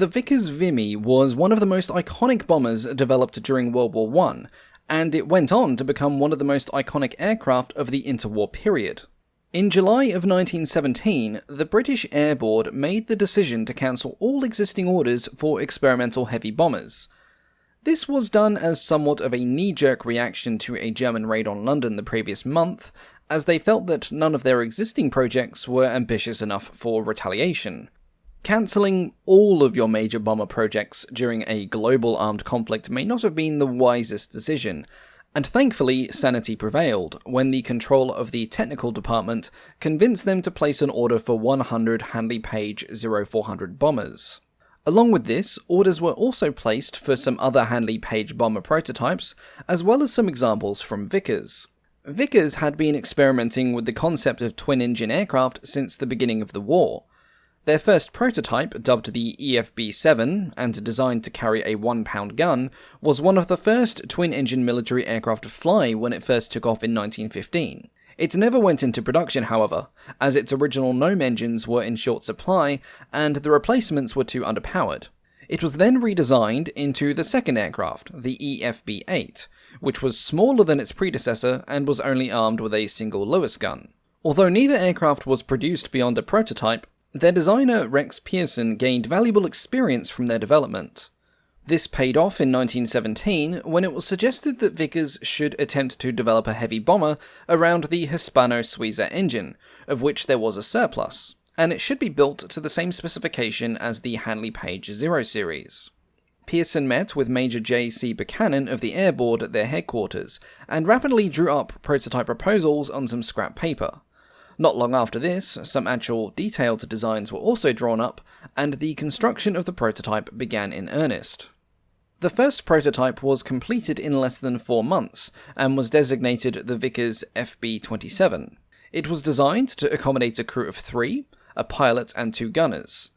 The Vickers Vimy was one of the most iconic bombers developed during World War I, and it went on to become one of the most iconic aircraft of the interwar period. In July of 1917, the British Air Board made the decision to cancel all existing orders for experimental heavy bombers. This was done as somewhat of a knee-jerk reaction to a German raid on London the previous month, as they felt that none of their existing projects were ambitious enough for retaliation. Cancelling all of your major bomber projects during a global armed conflict may not have been the wisest decision, and thankfully sanity prevailed when the control of the technical department convinced them to place an order for 100 Handley Page 0400 bombers. Along with this, orders were also placed for some other Handley Page bomber prototypes, as well as some examples from Vickers. Vickers had been experimenting with the concept of twin-engine aircraft since the beginning of the war. Their first prototype, dubbed the EFB-7 and designed to carry a 1-pound gun, was one of the first twin-engine military aircraft to fly when it first took off in 1915. It never went into production, however, as its original Gnome engines were in short supply and the replacements were too underpowered. It was then redesigned into the second aircraft, the EFB-8, which was smaller than its predecessor and was only armed with a single Lewis gun. Although neither aircraft was produced beyond a prototype, their designer Rex Pearson gained valuable experience from their development. This paid off in 1917 when it was suggested that Vickers should attempt to develop a heavy bomber around the Hispano-Suiza engine, of which there was a surplus, and it should be built to the same specification as the Handley Page 0 series. Pearson met with Major J.C. Buchanan of the Air Board at their headquarters, and rapidly drew up prototype proposals on some scrap paper. Not long after this, some actual detailed designs were also drawn up, and the construction of the prototype began in earnest. The first prototype was completed in less than 4 months, and was designated the Vickers FB-27. It was designed to accommodate a crew of 3, a pilot and 2 gunners.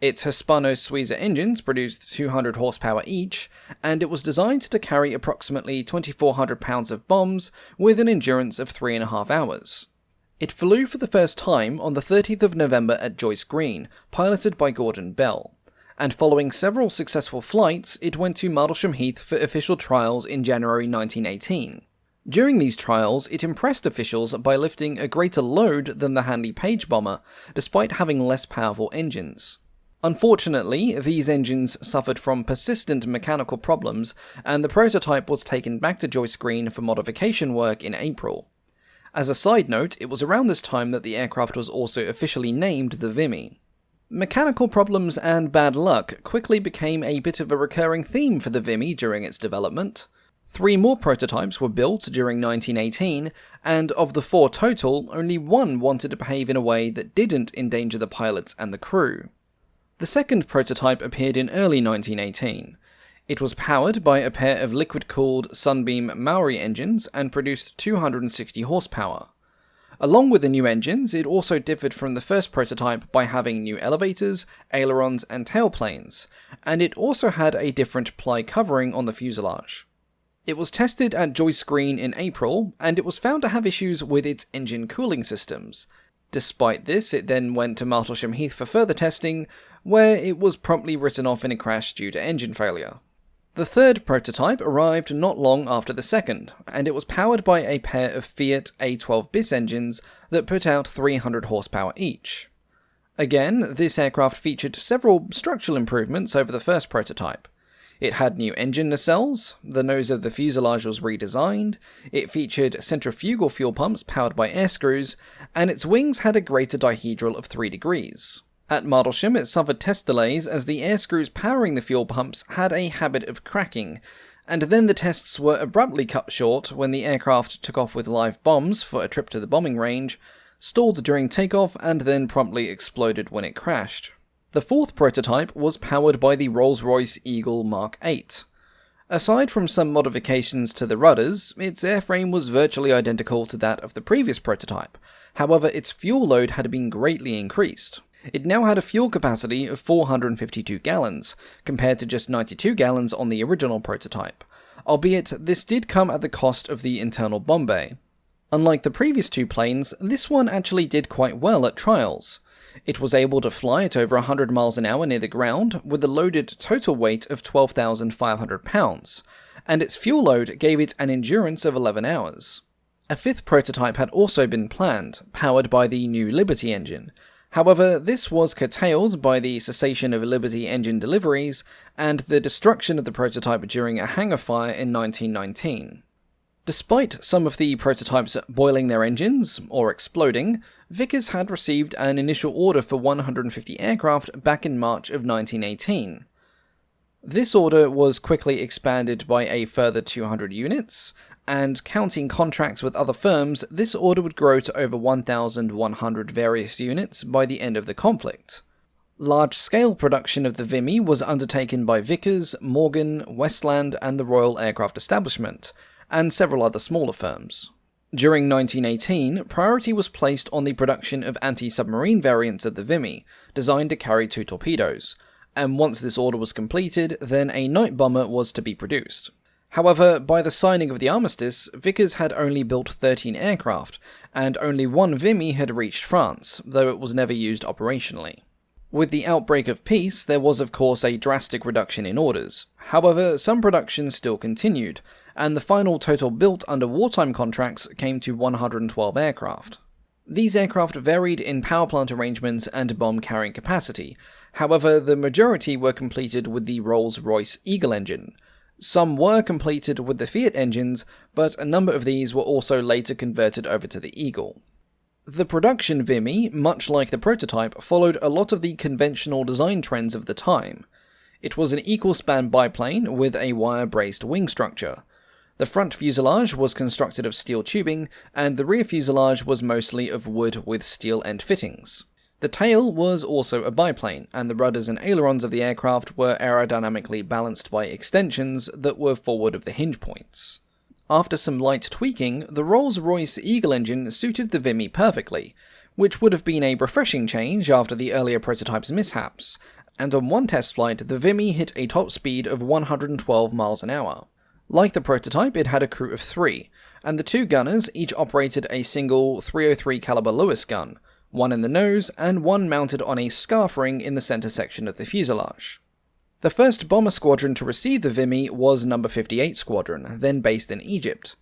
Its Hispano-Suiza engines produced 200 horsepower each, and it was designed to carry approximately 2,400 pounds of bombs with an endurance of 3.5 hours. It flew for the first time on the 30th of November at Joyce Green, piloted by Gordon Bell, and following several successful flights, it went to Martlesham Heath for official trials in January 1918. During these trials, it impressed officials by lifting a greater load than the Handley Page bomber, despite having less powerful engines. Unfortunately, these engines suffered from persistent mechanical problems, and the prototype was taken back to Joyce Green for modification work in April. As a side note, it was around this time that the aircraft was also officially named the Vimy. Mechanical problems and bad luck quickly became a bit of a recurring theme for the Vimy during its development. 3 more prototypes were built during 1918, and of the 4 total, only 1 wanted to behave in a way that didn't endanger the pilots and the crew. The second prototype appeared in early 1918. It was powered by a pair of liquid-cooled Sunbeam Maori engines and produced 260 horsepower. Along with the new engines, it also differed from the first prototype by having new elevators, ailerons, and tailplanes, and it also had a different ply covering on the fuselage. It was tested at Joyce Green in April, and it was found to have issues with its engine cooling systems. Despite this, it then went to Martlesham Heath for further testing, where it was promptly written off in a crash due to engine failure. The third prototype arrived not long after the second, and it was powered by a pair of Fiat A12 bis engines that put out 300 horsepower each. Again, this aircraft featured several structural improvements over the first prototype. It had new engine nacelles, the nose of the fuselage was redesigned, it featured centrifugal fuel pumps powered by air screws, and its wings had a greater dihedral of 3 degrees. At Martlesham, it suffered test delays as the air screws powering the fuel pumps had a habit of cracking, and then the tests were abruptly cut short when the aircraft took off with live bombs for a trip to the bombing range, stalled during takeoff, and then promptly exploded when it crashed. The fourth prototype was powered by the Rolls-Royce Eagle Mark 8. Aside from some modifications to the rudders, its airframe was virtually identical to that of the previous prototype. However, its fuel load had been greatly increased. It now had a fuel capacity of 452 gallons, compared to just 92 gallons on the original prototype, albeit this did come at the cost of the internal bomb bay. Unlike the previous 2 planes, this one actually did quite well at trials. It was able to fly at over 100 miles an hour near the ground with a loaded total weight of 12,500 pounds, and its fuel load gave it an endurance of 11 hours. A fifth prototype had also been planned, powered by the new Liberty engine. However, this was curtailed by the cessation of Liberty engine deliveries and the destruction of the prototype during a hangar fire in 1919. Despite some of the prototypes boiling their engines, or exploding, Vickers had received an initial order for 150 aircraft back in March of 1918. This order was quickly expanded by a further 200 units, and counting contracts with other firms, this order would grow to over 1,100 various units by the end of the conflict. Large-scale production of the Vimy was undertaken by Vickers, Morgan, Westland, and the Royal Aircraft Establishment, and several other smaller firms. During 1918, priority was placed on the production of anti-submarine variants of the Vimy, designed to carry 2 torpedoes, and once this order was completed, then a night bomber was to be produced. However, by the signing of the armistice, Vickers had only built 13 aircraft, and only 1 Vimy had reached France, though it was never used operationally. With the outbreak of peace, there was of course a drastic reduction in orders. However, some production still continued, and the final total built under wartime contracts came to 112 aircraft. These aircraft varied in power plant arrangements and bomb carrying capacity. However, the majority were completed with the Rolls-Royce Eagle engine. Some were completed with the Fiat engines, but a number of these were also later converted over to the Eagle. The production Vimy, much like the prototype, followed a lot of the conventional design trends of the time. It was an equal-span biplane with a wire-braced wing structure. The front fuselage was constructed of steel tubing, and the rear fuselage was mostly of wood with steel end fittings. The tail was also a biplane, and the rudders and ailerons of the aircraft were aerodynamically balanced by extensions that were forward of the hinge points. After some light tweaking, the Rolls-Royce Eagle engine suited the Vimy perfectly, which would have been a refreshing change after the earlier prototype's mishaps, and on one test flight the Vimy hit a top speed of 112 miles an hour. Like the prototype, it had a crew of 3, and the 2 gunners each operated a single .303 caliber Lewis gun, 1 in the nose and 1 mounted on a scarf ring in the center section of the fuselage. The first bomber squadron to receive the Vimy was No. 58 Squadron, then based in Egypt.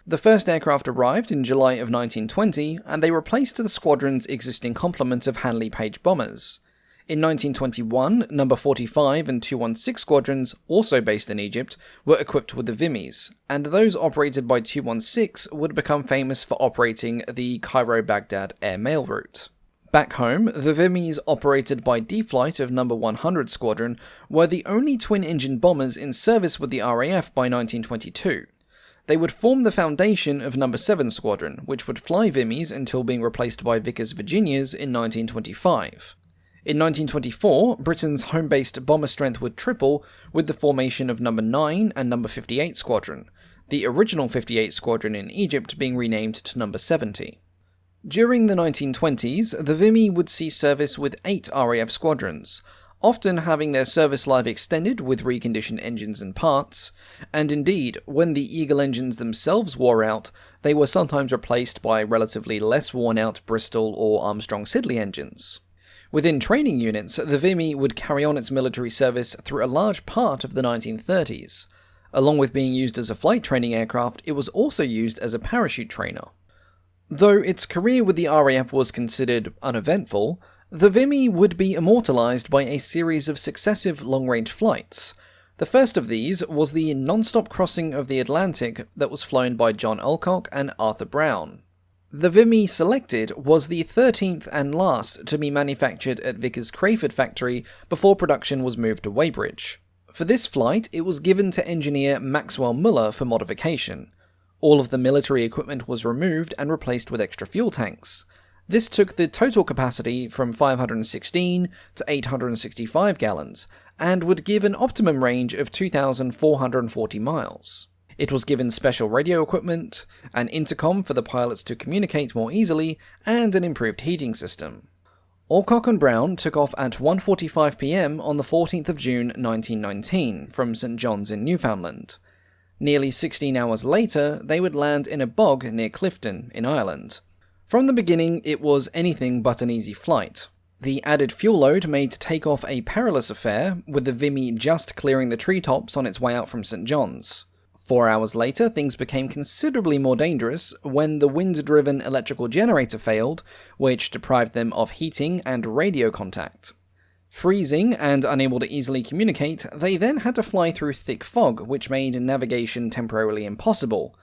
The first aircraft arrived in July of 1920, and they replaced the squadron's existing complement of Handley Page bombers. In 1921, No. 45 and 216 squadrons, also based in Egypt, were equipped with the Vimys, and those operated by 216 would become famous for operating the Cairo-Baghdad air mail route. Back home, the Vimys operated by D-Flight of No. 100 Squadron were the only twin-engine bombers in service with the RAF by 1922. They would form the foundation of No. 7 Squadron, which would fly Vimys until being replaced by Vickers Virginias in 1925. In 1924, Britain's home-based bomber strength would triple with the formation of No. 9 and No. 58 Squadron, the original 58 Squadron in Egypt being renamed to No. 70. During the 1920s, the Vimy would see service with 8 RAF squadrons, often having their service life extended with reconditioned engines and parts, and indeed, when the Eagle engines themselves wore out, they were sometimes replaced by relatively less worn-out Bristol or Armstrong-Siddeley engines. Within training units, the Vimy would carry on its military service through a large part of the 1930s. Along with being used as a flight training aircraft, it was also used as a parachute trainer. Though its career with the RAF was considered uneventful, the Vimy would be immortalized by a series of successive long-range flights. The first of these was the non-stop crossing of the Atlantic that was flown by John Alcock and Arthur Brown. The Vimy selected was the 13th and last to be manufactured at Vickers Crayford factory before production was moved to Weybridge. For this flight, it was given to engineer Maxwell Muller for modification. All of the military equipment was removed and replaced with extra fuel tanks. This took the total capacity from 516 to 865 gallons, and would give an optimum range of 2,440 miles. It was given special radio equipment, an intercom for the pilots to communicate more easily, and an improved heating system. Alcock and Brown took off at 1:45 p.m. on the 14th of June 1919 from St John's in Newfoundland. Nearly 16 hours later, they would land in a bog near Clifton, in Ireland. From the beginning, it was anything but an easy flight. The added fuel load made takeoff a perilous affair, with the Vimy just clearing the treetops on its way out from St. John's. 4 hours later, things became considerably more dangerous when the wind-driven electrical generator failed, which deprived them of heating and radio contact. Freezing and unable to easily communicate, they then had to fly through thick fog, which made navigation temporarily impossible.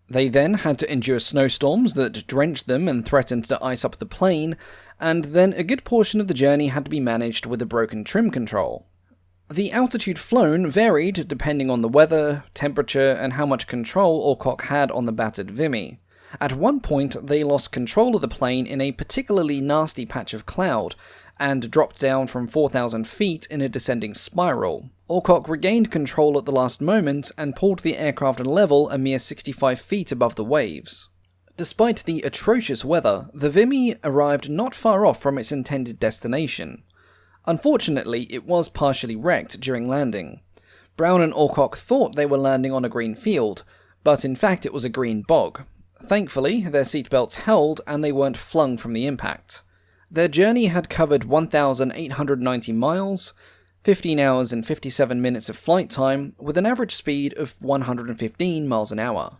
They then had to endure snowstorms that drenched them and threatened to ice up the plane, and then a good portion of the journey had to be managed with a broken trim control. The altitude flown varied depending on the weather, temperature, and how much control Alcock had on the battered Vimy. At one point, they lost control of the plane in a particularly nasty patch of cloud, and dropped down from 4,000 feet in a descending spiral. Alcock regained control at the last moment and pulled the aircraft level a mere 65 feet above the waves. Despite the atrocious weather, the Vimy arrived not far off from its intended destination. Unfortunately, it was partially wrecked during landing. Brown and Alcock thought they were landing on a green field, but in fact it was a green bog. Thankfully, their seatbelts held and they weren't flung from the impact. Their journey had covered 1,890 miles, 15 hours and 57 minutes of flight time, with an average speed of 115 miles an hour.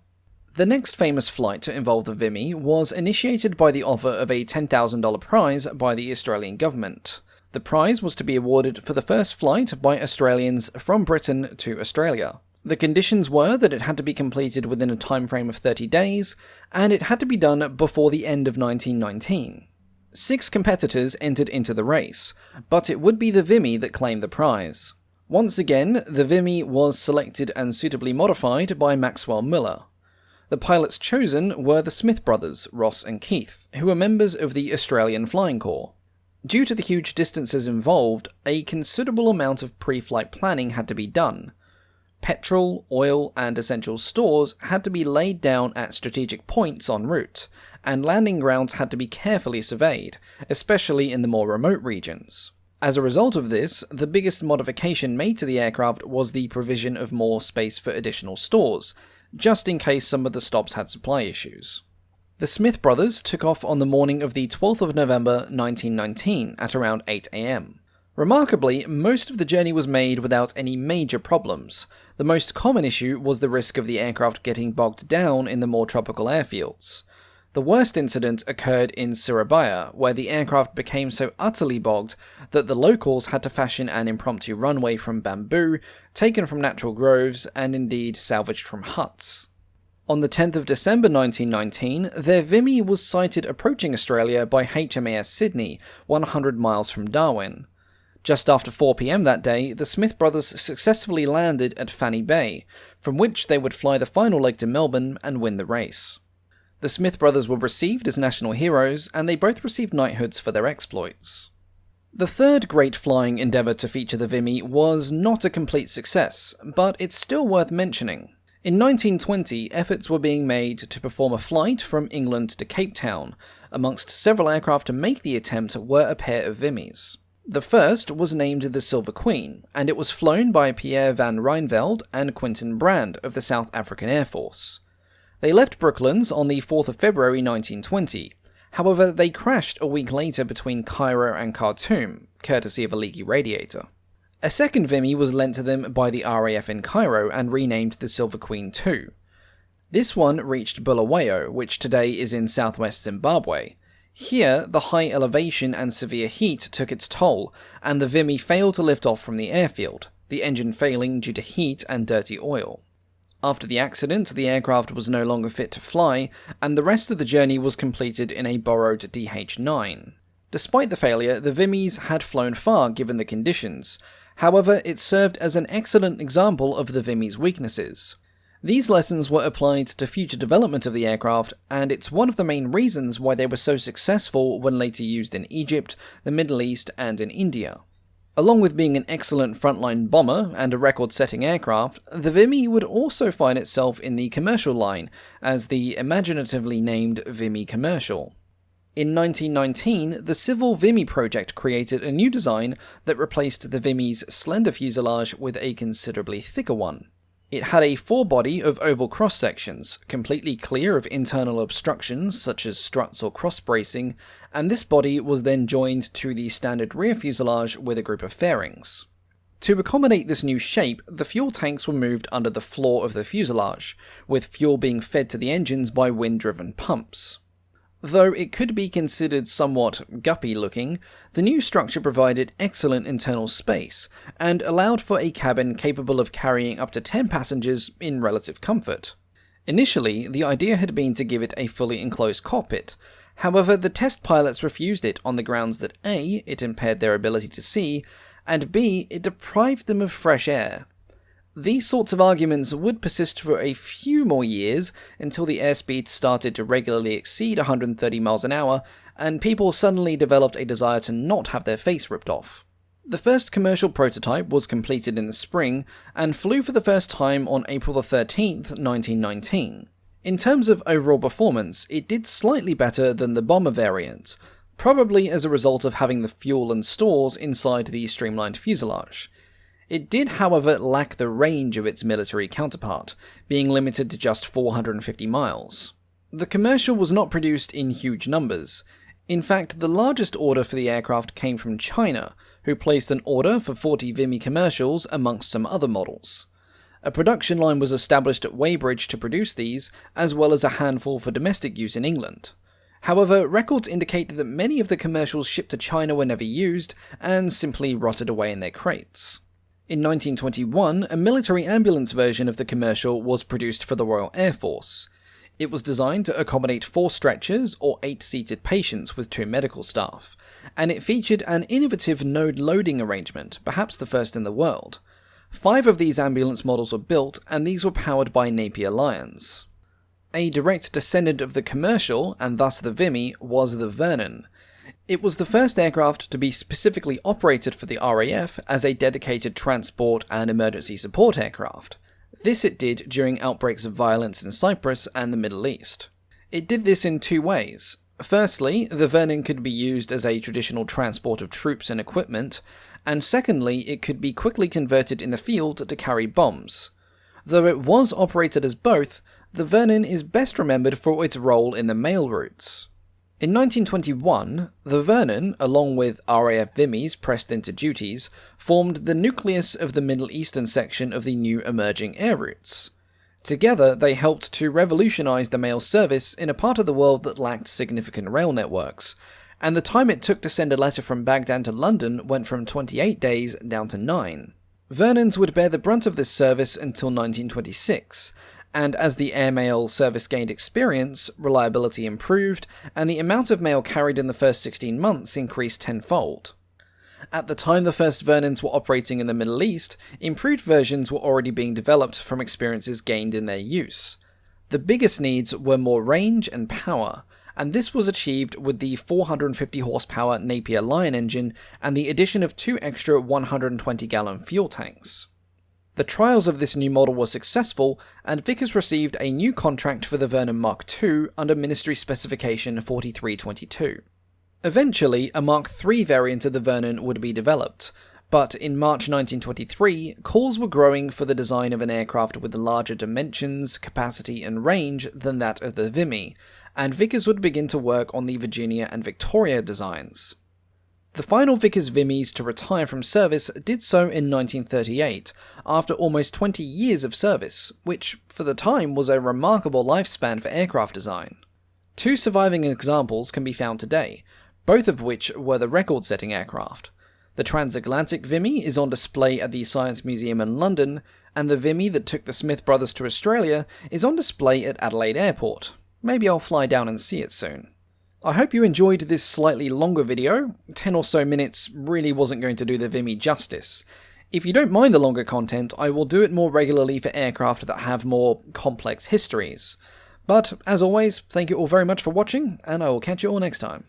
The next famous flight to involve the Vimy was initiated by the offer of a $10,000 prize by the Australian government. The prize was to be awarded for the first flight by Australians from Britain to Australia. The conditions were that it had to be completed within a time frame of 30 days, and it had to be done before the end of 1919. 6 competitors entered into the race, but it would be the Vimy that claimed the prize. Once again, the Vimy was selected and suitably modified by Maxwell Miller. The pilots chosen were the Smith brothers, Ross and Keith, who were members of the Australian Flying Corps. Due to the huge distances involved, a considerable amount of pre-flight planning had to be done. Petrol, oil, and essential stores had to be laid down at strategic points en route, and landing grounds had to be carefully surveyed, especially in the more remote regions. As a result of this, the biggest modification made to the aircraft was the provision of more space for additional stores, just in case some of the stops had supply issues. The Smith brothers took off on the morning of the 12th of November 1919 at around 8 am. Remarkably, most of the journey was made without any major problems. The most common issue was the risk of the aircraft getting bogged down in the more tropical airfields. The worst incident occurred in Surabaya, where the aircraft became so utterly bogged that the locals had to fashion an impromptu runway from bamboo, taken from natural groves, and indeed salvaged from huts. On the 10th of December 1919, their Vimy was sighted approaching Australia by HMAS Sydney, 100 miles from Darwin. Just after 4 p.m. that day, the Smith brothers successfully landed at Fanny Bay, from which they would fly the final leg to Melbourne and win the race. The Smith brothers were received as national heroes, and they both received knighthoods for their exploits. The third great flying endeavour to feature the Vimy was not a complete success, but it's still worth mentioning. In 1920, efforts were being made to perform a flight from England to Cape Town. Amongst several aircraft to make the attempt were a pair of Vimys. The first was named the Silver Queen, and it was flown by Pierre van Rynveld and Quinton Brand of the South African Air Force. They left Brooklands on the 4th of February 1920. However, they crashed a week later between Cairo and Khartoum, courtesy of a leaky radiator. A second Vimy was lent to them by the RAF in Cairo and renamed the Silver Queen II. This one reached Bulawayo, which today is in southwest Zimbabwe. Here, the high elevation and severe heat took its toll, and the Vimy failed to lift off from the airfield, the engine failing due to heat and dirty oil. After the accident, the aircraft was no longer fit to fly, and the rest of the journey was completed in a borrowed DH-9. Despite the failure, the Vimys had flown far given the conditions. However, it served as an excellent example of the Vimy's weaknesses. These lessons were applied to future development of the aircraft, and it's one of the main reasons why they were so successful when later used in Egypt, the Middle East, and in India. Along with being an excellent frontline bomber and a record-setting aircraft, the Vimy would also find itself in the commercial line as the imaginatively named Vimy Commercial. In 1919, the Civil Vimy project created a new design that replaced the Vimy's slender fuselage with a considerably thicker one. It had a forebody of oval cross-sections, completely clear of internal obstructions such as struts or cross-bracing, and this body was then joined to the standard rear fuselage with a group of fairings. To accommodate this new shape, the fuel tanks were moved under the floor of the fuselage, with fuel being fed to the engines by wind-driven pumps. Though it could be considered somewhat guppy-looking, the new structure provided excellent internal space, and allowed for a cabin capable of carrying up to 10 passengers in relative comfort. Initially, the idea had been to give it a fully enclosed cockpit. However, the test pilots refused it on the grounds that A. it impaired their ability to see, and B. it deprived them of fresh air. These sorts of arguments would persist for a few more years until the airspeed started to regularly exceed 130 miles an hour, and people suddenly developed a desire to not have their face ripped off. The first commercial prototype was completed in the spring, and flew for the first time on April 13th, 1919. In terms of overall performance, it did slightly better than the bomber variant, probably as a result of having the fuel and stores inside the streamlined fuselage. It did, however, lack the range of its military counterpart, being limited to just 450 miles. The commercial was not produced in huge numbers. In fact, the largest order for the aircraft came from China, who placed an order for 40 Vimy commercials amongst some other models. A production line was established at Weybridge to produce these, as well as a handful for domestic use in England. However, records indicate that many of the commercials shipped to China were never used, and simply rotted away in their crates. In 1921, a military ambulance version of the commercial was produced for the Royal Air Force. It was designed to accommodate 4 stretchers or 8-seated patients with 2 medical staff, and it featured an innovative node loading arrangement, perhaps the first in the world. 5 of these ambulance models were built, and these were powered by Napier Lions. A direct descendant of the commercial, and thus the Vimy, was the Vernon. It was the first aircraft to be specifically operated for the RAF as a dedicated transport and emergency support aircraft. This it did during outbreaks of violence in Cyprus and the Middle East. It did this in 2 ways. Firstly, the Vernon could be used as a traditional transport of troops and equipment, and secondly, it could be quickly converted in the field to carry bombs. Though it was operated as both, the Vernon is best remembered for its role in the mail routes. In 1921, the Vernon, along with RAF Vimys pressed into duties, formed the nucleus of the Middle Eastern section of the new emerging air routes. Together, they helped to revolutionize the mail service in a part of the world that lacked significant rail networks, and the time it took to send a letter from Baghdad to London went from 28 days down to 9. Vernons would bear the brunt of this service until 1926, and as the airmail service gained experience, reliability improved, and the amount of mail carried in the first 16 months increased tenfold. At the time the first Vernons were operating in the Middle East, improved versions were already being developed from experiences gained in their use. The biggest needs were more range and power, and this was achieved with the 450 horsepower Napier Lion engine and the addition of 2 extra 120-gallon fuel tanks. The trials of this new model were successful, and Vickers received a new contract for the Vernon Mark II under Ministry Specification 4322. Eventually, a Mark III variant of the Vernon would be developed, but in March 1923, calls were growing for the design of an aircraft with larger dimensions, capacity and range than that of the Vimy, and Vickers would begin to work on the Virginia and Victoria designs. The final Vickers Vimys to retire from service did so in 1938, after almost 20 years of service, which, for the time, was a remarkable lifespan for aircraft design. 2 surviving examples can be found today, both of which were the record-setting aircraft. The transatlantic Vimy is on display at the Science Museum in London, and the Vimy that took the Smith brothers to Australia is on display at Adelaide Airport. Maybe I'll fly down and see it soon. I hope you enjoyed this slightly longer video. 10 or so minutes really wasn't going to do the Vimy justice. If you don't mind the longer content, I will do it more regularly for aircraft that have more complex histories. But, as always, thank you all very much for watching, and I will catch you all next time.